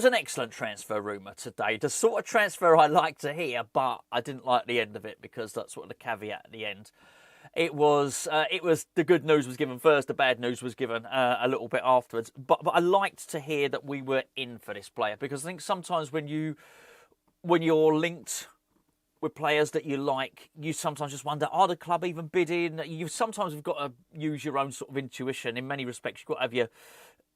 was an excellent transfer rumour today. The sort of transfer I like to hear, but I didn't like the end of it because that's sort of the caveat at the end. It was the good news was given first, the bad news was given a little bit afterwards. But I liked to hear that we were in for this player, because I think sometimes when you're linked with players that you like, you sometimes just wonder, are the club even bidding? You sometimes have got to use your own sort of intuition. In many respects, you've got to have your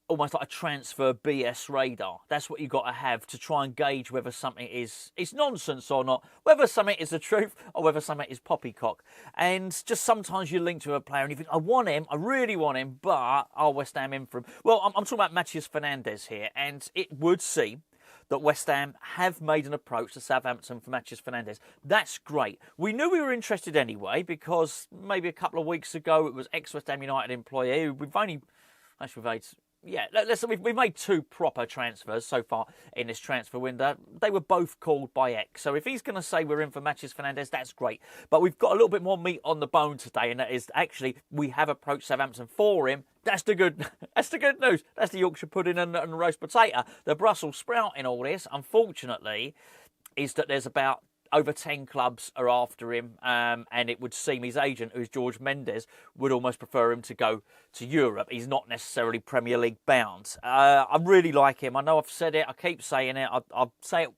almost like a transfer BS radar. That's what you've got to have to try and gauge whether something is nonsense or not, whether something is the truth or whether something is poppycock. And just sometimes you link to a player and you think, I want him, I really want him, but are West Ham in for him? Well, I'm talking about Matias Fernandez here, and it would seem that West Ham have made an approach to Southampton for Matias Fernandez. That's great. We knew we were interested anyway, because maybe a couple of weeks ago it was ex-West Ham United employee. We've made 2 proper transfers so far in this transfer window. They were both called by X. So if he's going to say we're in for Matias Fernandez, that's great. But we've got a little bit more meat on the bone today, and that is actually we have approached Southampton for him. That's the good news. That's the Yorkshire pudding and the roast potato. The Brussels sprout in all this, unfortunately, is that there's about over 10 clubs are after him, and it would seem his agent, who's George Mendes, would almost prefer him to go to Europe. He's not necessarily Premier League bound. I really like him. I know I've said it. I keep saying it. I'll say it.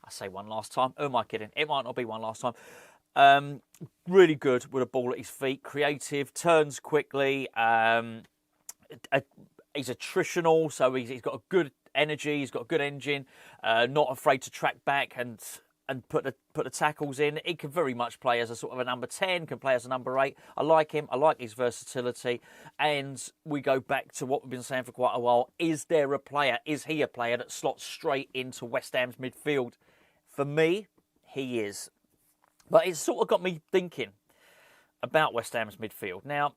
I say one last time. Who am I kidding? It might not be one last time. Really good with a ball at his feet. Creative, turns quickly. He's attritional, so he's got a good energy. He's got a good engine. Not afraid to track back and put the tackles in. He can very much play as a sort of a number 10, can play as a number 8. I like him. I like his versatility. And we go back to what we've been saying for quite a while. Is there a player? Is he a player that slots straight into West Ham's midfield? For me, he is. But it's sort of got me thinking about West Ham's midfield. Now,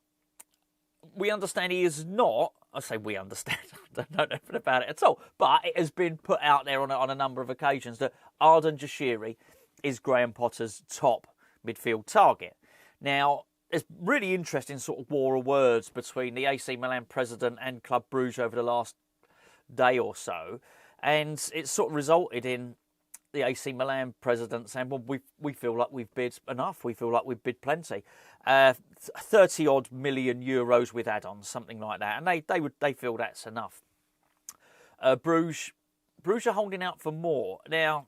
we understand he is not, I say we understand, I don't know anything about it at all, but it has been put out there on a number of occasions that Arden Jashiri is Graham Potter's top midfield target. Now, there's really interesting sort of war of words between the AC Milan president and Club Brugge over the last day or so, and it's sort of resulted in the AC Milan president saying, well, we feel like we've bid enough. We feel like we've bid plenty. 30-odd million euros with add-ons, something like that. And they feel that's enough. Brugge are holding out for more. Now,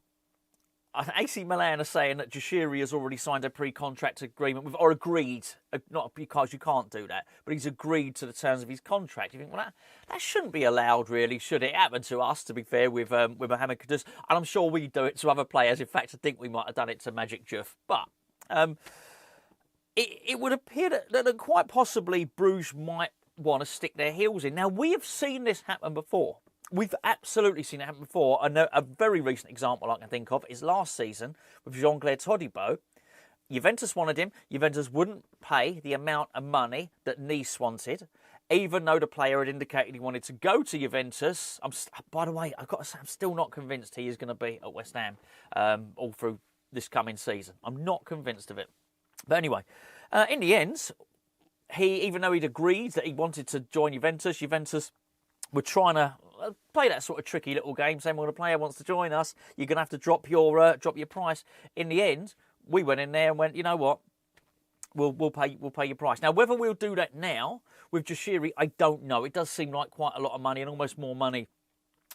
AC Milan are saying that Jashiri has already signed a pre-contract agreement with, or agreed, not because you can't do that, but he's agreed to the terms of his contract. You think, well, that shouldn't be allowed, really, should it? It happened to us, to be fair, with Mohamed Kudus, and I'm sure we do it to other players. In fact, I think we might have done it to Magic Juf. But it would appear that quite possibly Bruges might want to stick their heels in. Now, we have seen this happen before. We've absolutely seen it happen before. And a very recent example I can think of is last season with Jean-Claire Todibo. Juventus wanted him. Juventus wouldn't pay the amount of money that Nice wanted, even though the player had indicated he wanted to go to Juventus. By the way, I've got to say, I'm still not convinced he is going to be at West Ham all through this coming season. I'm not convinced of it. But anyway, in the end, even though he'd agreed that he wanted to join Juventus were trying to play that sort of tricky little game, saying, well, the player wants to join us, you're going to have to drop your price. In the end, we went in there and went, you know what, we'll pay your price. Now, whether we'll do that now with Jashiri, I don't know. It does seem like quite a lot of money, and almost more money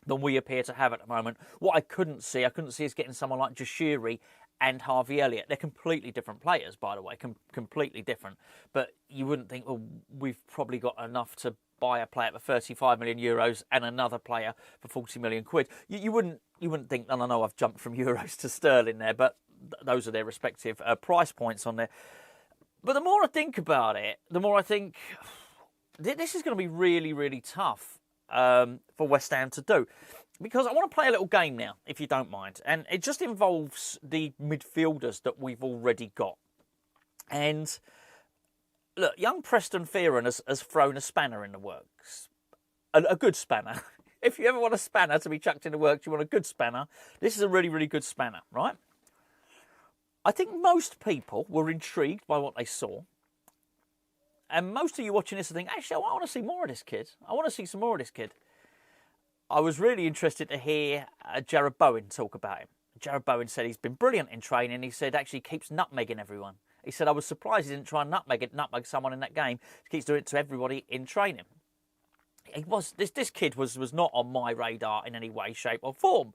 than we appear to have at the moment. What I couldn't see is getting someone like Jashiri and Harvey Elliott. They're completely different players, by the way, completely different. But you wouldn't think, well, we've probably got enough to buy a player for 35 million euros and another player for 40 million quid. You wouldn't think, no, I've jumped from euros to sterling there, but those are their respective price points on there. But the more I think about it, the more I think this is going to be really, really tough for West Ham to do. Because I want to play a little game now, if you don't mind. And it just involves the midfielders that we've already got. And look, young Preston Fearon has thrown a spanner in the works. A good spanner. If you ever want a spanner to be chucked in the works, you want a good spanner. This is a really, really good spanner, right? I think most people were intrigued by what they saw. And most of you watching this are thinking, actually, I want to see more of this kid. I want to see some more of this kid. I was really interested to hear Jared Bowen talk about him. Jared Bowen said he's been brilliant in training. He said actually he keeps nutmegging everyone. He said, I was surprised he didn't try and nutmeg someone in that game. He keeps doing it to everybody in training. This kid was not on my radar in any way, shape or form.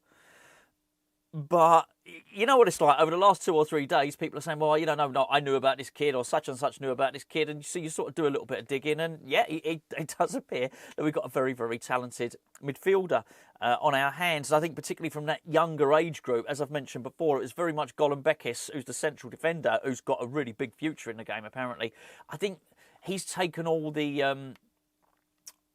But you know what it's like. Over the last 2 or 3 days, people are saying, well, no, I knew about this kid, or such and such knew about this kid. And so you sort of do a little bit of digging. And yeah, it does appear that we've got a very, very talented midfielder on our hands. And I think particularly from that younger age group, as I've mentioned before, it was very much Golan Bekis, who's the central defender, who's got a really big future in the game, apparently. I think he's taken all the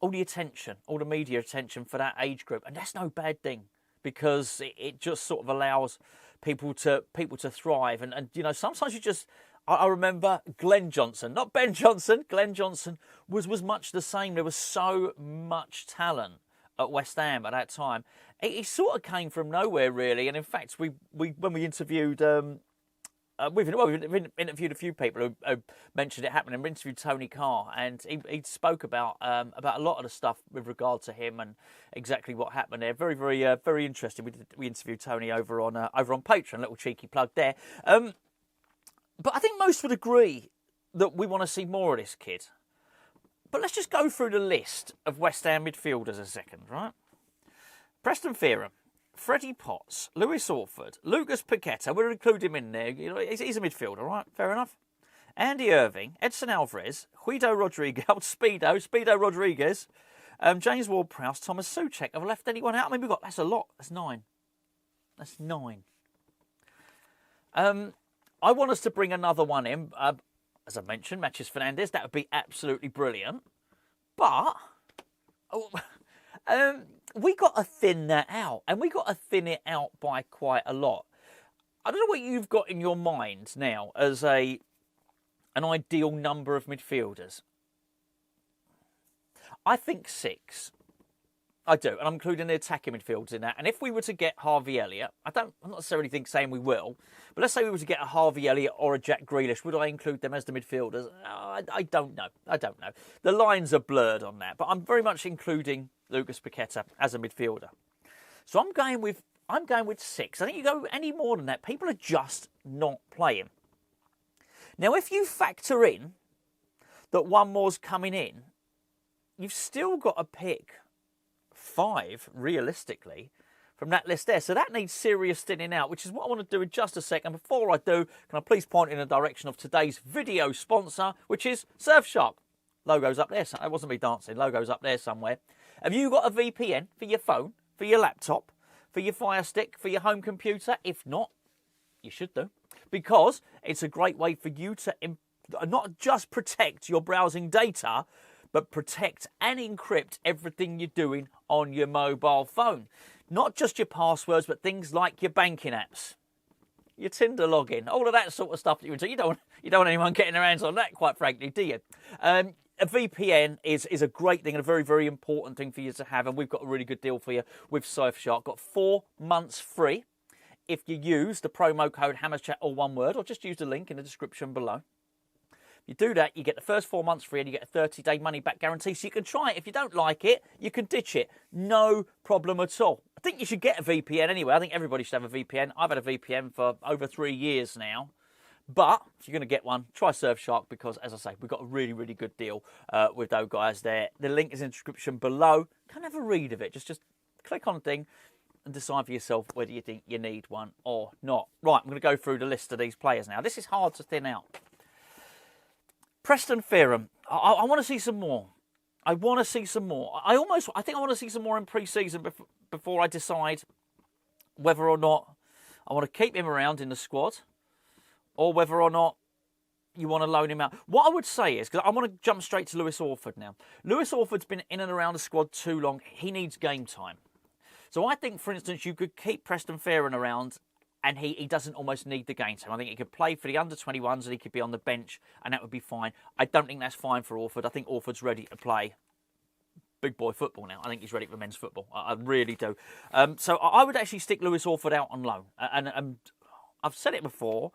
attention, all the media attention for that age group. And that's no bad thing, because it just sort of allows people to thrive. And sometimes you just... I remember Glenn Johnson, not Ben Johnson. Glenn Johnson was much the same. There was so much talent at West Ham at that time. He sort of came from nowhere, really. And in fact, when we interviewed... We've interviewed a few people who mentioned it happening. We interviewed Tony Carr, and he spoke about a lot of the stuff with regard to him and exactly what happened there. Very, very, very interesting. We interviewed Tony over on Patreon. Little cheeky plug there. But I think most would agree that we want to see more of this kid. But let's just go through the list of West Ham midfielders a second, right? Preston Fearon, Freddie Potts, Lewis Orford, Lucas Paqueta, we'll include him in there. He's a midfielder, right? Fair enough. Andy Irving, Edson Alvarez, Guido Rodríguez, Speedo Rodriguez, James Ward-Prowse, Thomas Souček. Have I left anyone out? I mean, that's a lot. That's 9. That's 9. I want us to bring another one in. As I mentioned, Matias Fernandez. That would be absolutely brilliant. But... we got to thin that out, and we got to thin it out by quite a lot. I don't know what you've got in your mind now as an ideal number of midfielders. I think 6. I do, and I'm including the attacking midfielders in that. And if we were to get Harvey Elliott, I'm not necessarily saying we will, but let's say we were to get a Harvey Elliott or a Jack Grealish, would I include them as the midfielders? I don't know. The lines are blurred on that, but I'm very much including Lucas Paqueta as a midfielder. So I'm going with 6. I think you go any more than that, people are just not playing. Now, if you factor in that one more's coming in, you've still got to pick 5, realistically, from that list there. So that needs serious thinning out, which is what I want to do in just a second. Before I do, can I please point in the direction of today's video sponsor, which is Surfshark. Logo's up there. It wasn't me dancing. Logo's up there somewhere. Have you got a VPN for your phone, for your laptop, for your Fire Stick, for your home computer? If not, you should do, because it's a great way for you to not just protect your browsing data, but protect and encrypt everything you're doing on your mobile phone. Not just your passwords, but things like your banking apps, your Tinder login, all of that sort of stuff that you would do. You don't want anyone getting their hands on that, quite frankly, do you? A VPN is a great thing and a very, very important thing for you to have, and we've got a really good deal for you with Surfshark. Got 4 months free if you use the promo code HammersChat, all one word, or just use the link in the description below. You do that, you get the first 4 months free and you get a 30-day money-back guarantee, so you can try it. If you don't like it, you can ditch it. No problem at all. I think you should get a VPN anyway. I think everybody should have a VPN. I've had a VPN for over 3 years now. But if you're going to get one, try Surfshark, because, as I say, we've got a really, really good deal with those guys there. The link is in the description below. Come have a read of it. Just click on the thing and decide for yourself whether you think you need one or not. Right, I'm going to go through the list of these players now. This is hard to thin out. Preston Fearon. I want to see some more. I want to see some more. I think I want to see some more in pre-season before I decide whether or not I want to keep him around in the squad, or whether or not you want to loan him out. What I would say is, because I want to jump straight to Lewis Orford now. Lewis Orford's been in and around the squad too long. He needs game time. So I think, for instance, you could keep Preston Fearon around, and he doesn't almost need the game time. I think he could play for the under-21s, and he could be on the bench, and that would be fine. I don't think that's fine for Orford. I think Orford's ready to play big boy football now. I think he's ready for men's football. I really do. So I would actually stick Lewis Orford out on loan. And I've said it before.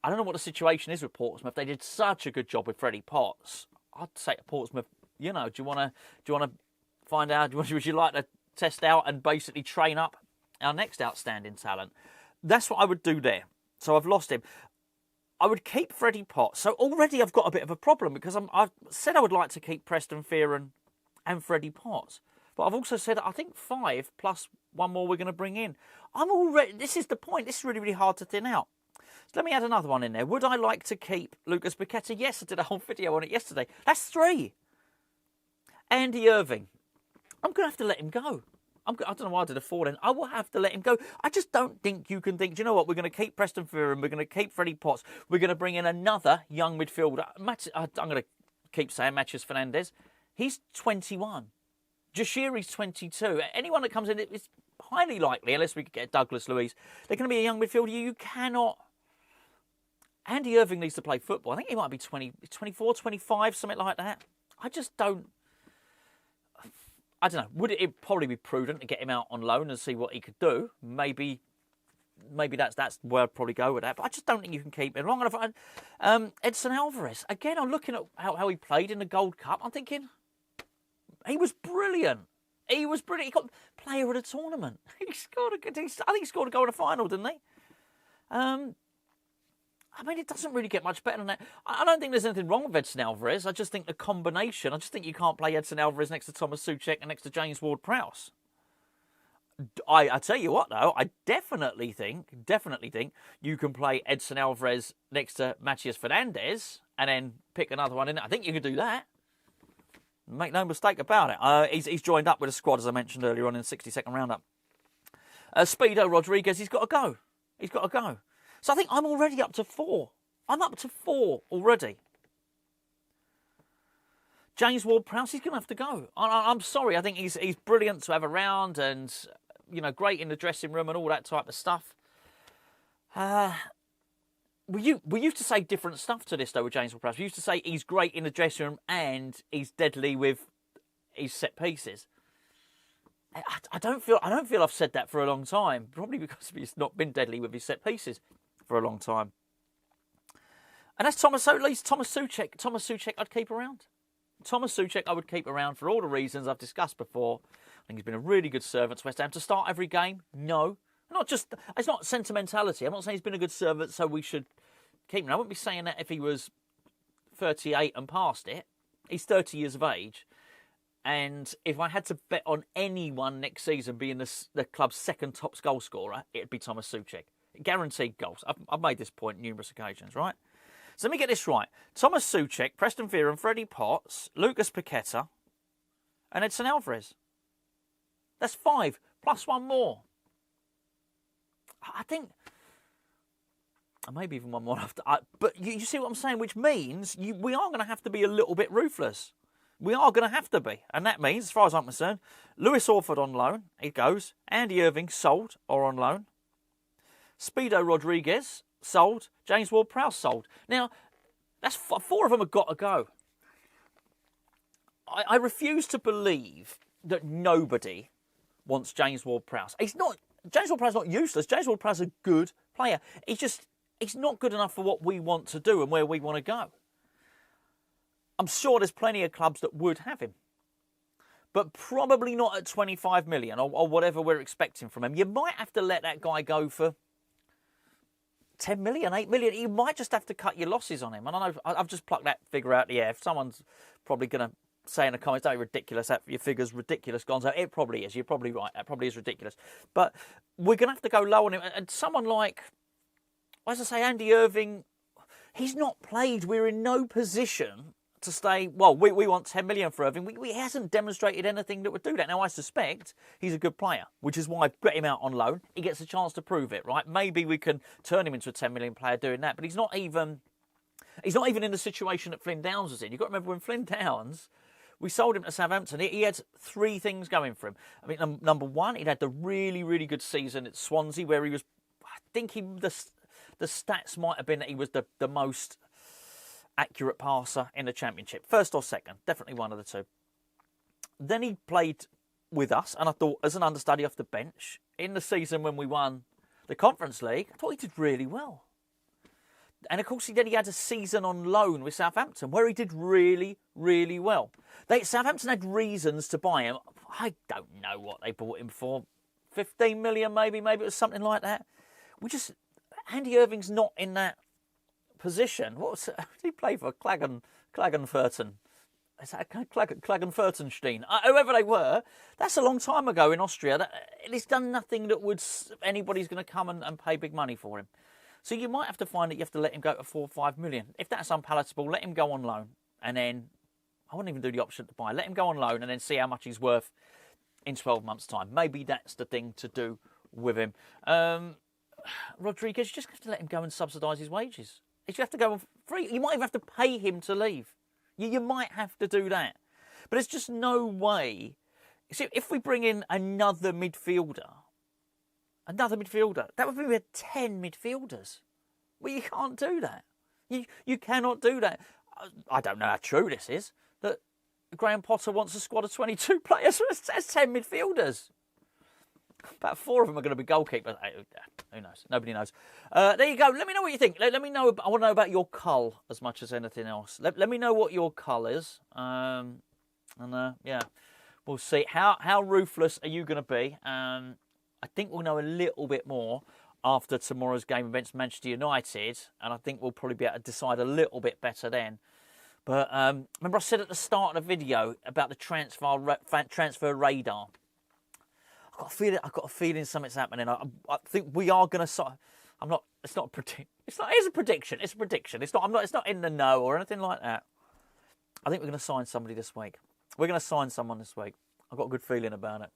I don't know what the situation is with Portsmouth. They did such a good job with Freddie Potts. I'd say to Portsmouth, do you want to find out? Would you like to test out and basically train up our next outstanding talent. That's what I would do there. So I've lost him. I would keep Freddie Potts. So already I've got a bit of a problem because I've said I would like to keep Preston Fearon and Freddie Potts. But I've also said I think 5 plus one more we're going to bring in. This is the point. This is really, really hard to thin out. So let me add another one in there. Would I like to keep Lucas Paqueta? Yes, I did a whole video on it yesterday. That's 3. Andy Irving. I'm going to have to let him go. I don't know why I did a 4 then. I will have to let him go. I just don't think you can think, do you know what? We're going to keep Preston Fearon. We're going to keep Freddie Potts. We're going to bring in another young midfielder. I'm going to keep saying Matias Fernandez. He's 21. Jashiri's 22. Anyone that comes in is highly likely, unless we could get Douglas Luiz, they're going to be a young midfielder. You cannot... Andy Irving needs to play football. I think he might be 24, 25, something like that. I just don't... I don't know. Would it probably be prudent to get him out on loan and see what he could do? Maybe that's where I'd probably go with that. But I just don't think you can keep him long enough. Edson Alvarez. Again, I'm looking at how he played in the Gold Cup. I'm thinking he was brilliant. He was brilliant. He got player of the tournament. He scored I think he scored a goal in the final, didn't he? I mean, it doesn't really get much better than that. I don't think there's anything wrong with Edson Alvarez. I just think the combination, I just think you can't play Edson Alvarez next to Thomas Souček and next to James Ward-Prowse. I tell you what, though, I definitely think you can play Edson Alvarez next to Matias Fernandez and then pick another one in. I think you can do that. Make no mistake about it. He's joined up with a squad, as I mentioned earlier on in the 60-second roundup. Guido Rodríguez, he's got to go. He's got to go. So I think I'm already up to 4. I'm up to 4 already. James Ward-Prowse, he's going to have to go. I'm sorry. I think he's brilliant to have around and, you know, great in the dressing room and all that type of stuff. We used to say different stuff to this, though, with James Ward-Prowse. We used to say he's great in the dressing room and he's deadly with his set pieces. I don't feel I've said that for a long time. Probably because he's not been deadly with his set pieces for a long time. And that's at least Thomas Souček. Thomas Souček I'd keep around. Thomas Souček I would keep around for all the reasons I've discussed before. I think he's been a really good servant to West Ham. To start every game, no. It's not sentimentality. I'm not saying he's been a good servant, so we should keep him. I wouldn't be saying that if he was 38 and past it. He's 30 years of age. And if I had to bet on anyone next season being the club's second top goal scorer, it'd be Thomas Souček. Guaranteed goals. I've made this point numerous occasions, right? So let me get this right. Thomas Souček, Preston Fearon, Freddie Potts, Lucas Paqueta, and Edson Alvarez. That's 5, plus one more. I think... maybe even one more after. But you see what I'm saying? Which means we are going to have to be a little bit ruthless. We are going to have to be. And that means, as far as I'm concerned, Lewis Orford on loan. He goes. Andy Irving sold or on loan. Guido Rodríguez sold. James Ward-Prowse sold. Now, that's 4 of them have got to go. I refuse to believe that nobody wants James Ward-Prowse. James Ward-Prowse is not useless. James Ward-Prowse is a good player. He's not good enough for what we want to do and where we want to go. I'm sure there's plenty of clubs that would have him. But probably not at 25 million or whatever we're expecting from him. You might have to let that guy go for 10 million, 8 million. You might just have to cut your losses on him. And I know I've just plucked that figure out of the air. If someone's probably going to say in the comments, "Oh, ridiculous, that your figure's ridiculous, Gonzo." It probably is. You're probably right. That probably is ridiculous. But we're going to have to go low on him. And someone like, as I say, Andy Irving, he's not played. We're in no position to say, well, we want 10 million for Irving. He hasn't demonstrated anything that would do that. Now, I suspect he's a good player, which is why I put him out on loan. He gets a chance to prove it, right? Maybe we can turn him into a 10 million player doing that, but he's not even in the situation that Flynn Downs was in. You've got to remember when Flynn Downs, we sold him to Southampton, he had 3 things going for him. I mean, number one, he'd had the really, really good season at Swansea where he was, I think the stats might have been that he was the most accurate passer in the Championship. First or second, definitely one of the two. Then he played with us, and I thought, as an understudy off the bench, in the season when we won the Conference League, I thought he did really well. And of course, then he had a season on loan with Southampton, where he did really, really well. Southampton had reasons to buy him. I don't know what they bought him for. 15 million maybe it was something like that. Andy Irving's not in that position. Who did he play for? Klagenfurten. Is that Klagenfurtenstein? Whoever they were, that's a long time ago in Austria. He's done nothing that anybody's going to come and pay big money for him. So you might have to find that you have to let him go to 4 or 5 million. If that's unpalatable, let him go on loan. And then, I wouldn't even do the option to buy. Let him go on loan and then see how much he's worth in 12 months' time. Maybe that's the thing to do with him. Rodríguez, you just have to let him go and subsidise his wages. You have to go free. You might even have to pay him to leave. You might have to do that. But there's just no way. See, if we bring in another midfielder, that would be 10 midfielders. Well, you can't do that. You cannot do that. I don't know how true this is, that Graham Potter wants a squad of 22 players. That's 10 midfielders. About 4 of them are going to be goalkeepers. Who knows? Nobody knows. There you go. Let me know what you think. Let me know. I want to know about your cull as much as anything else. Let me know what your cull is. Yeah, we'll see. How ruthless are you going to be? I think we'll know a little bit more after tomorrow's game against Manchester United, and I think we'll probably be able to decide a little bit better then. But remember I said at the start of the video about the transfer radar. I've got a feeling something's happening. I think we are going to. It's not a prediction. It's a prediction. It's a prediction. It's not in the know or anything like that. I think we're going to sign somebody this week. We're going to sign someone this week. I've got a good feeling about it.